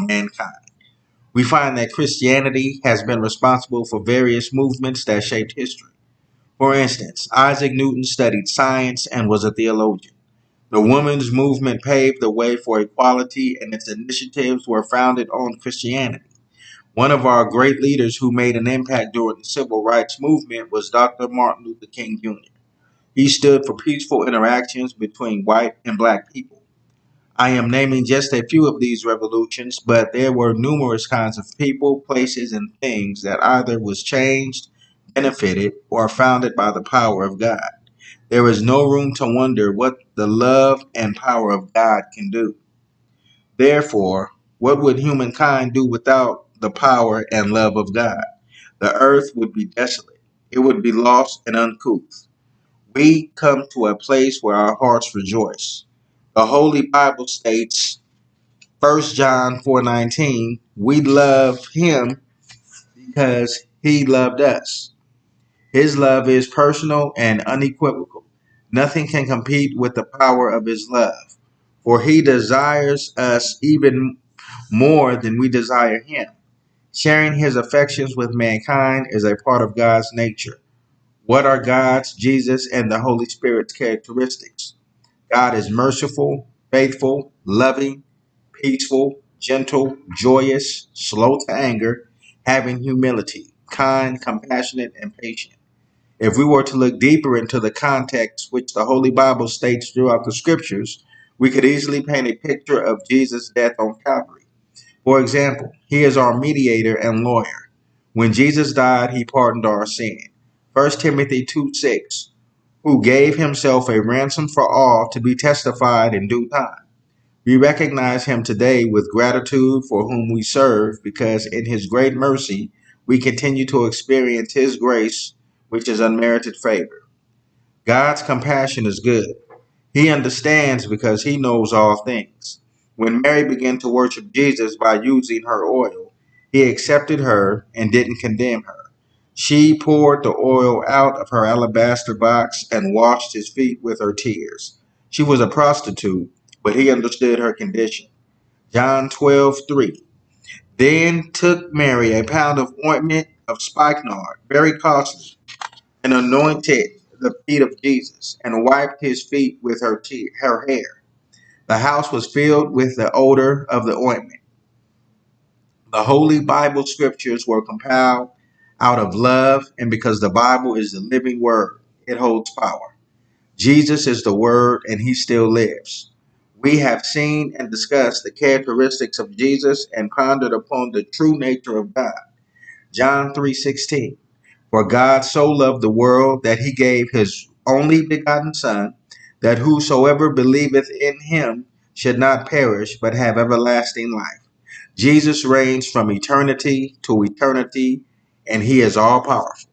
mankind. We find that Christianity has been responsible for various movements that shaped history. For instance, Isaac Newton studied science and was a theologian. The women's movement paved the way for equality, and its initiatives were founded on Christianity. One of our great leaders who made an impact during the civil rights movement was Dr. Martin Luther King Jr. He stood for peaceful interactions between white and black people. I am naming just a few of these revolutions, but there were numerous kinds of people, places, and things that either was changed, benefited, or founded by the power of God. There is no room to wonder what the love and power of God can do. Therefore, what would humankind do without the power and love of God? The earth would be desolate. It would be lost and uncouth. We come to a place where our hearts rejoice. The Holy Bible states, 1 John 4:19, we love him because he loved us. His love is personal and unequivocal. Nothing can compete with the power of his love, for he desires us even more than we desire him. Sharing his affections with mankind is a part of God's nature. What are God's, Jesus, and the Holy Spirit's characteristics? God is merciful, faithful, loving, peaceful, gentle, joyous, slow to anger, having humility, kind, compassionate, and patient. If we were to look deeper into the context which the Holy Bible states throughout the scriptures, we could easily paint a picture of Jesus' death on Calvary. For example, he is our mediator and lawyer. When Jesus died, he pardoned our sin. 1 Timothy 2:6, who gave himself a ransom for all to be testified in due time. We recognize him today with gratitude for whom we serve because in his great mercy we continue to experience his grace, which is unmerited favor. God's compassion is good. He understands because he knows all things. When Mary began to worship Jesus by using her oil, he accepted her and didn't condemn her. She poured the oil out of her alabaster box and washed his feet with her tears. She was a prostitute, but he understood her condition. John 12:3. Then took Mary a pound of ointment of spikenard, very costly, and anointed the feet of Jesus, and wiped his feet with her hair. The house was filled with the odor of the ointment. The Holy Bible scriptures were compiled out of love, and because the Bible is the living word, it holds power. Jesus is the word, and he still lives. We have seen and discussed the characteristics of Jesus and pondered upon the true nature of God. John 3:16. For God so loved the world that he gave his only begotten Son, that whosoever believeth in him should not perish, but have everlasting life. Jesus reigns from eternity to eternity, and he is all powerful.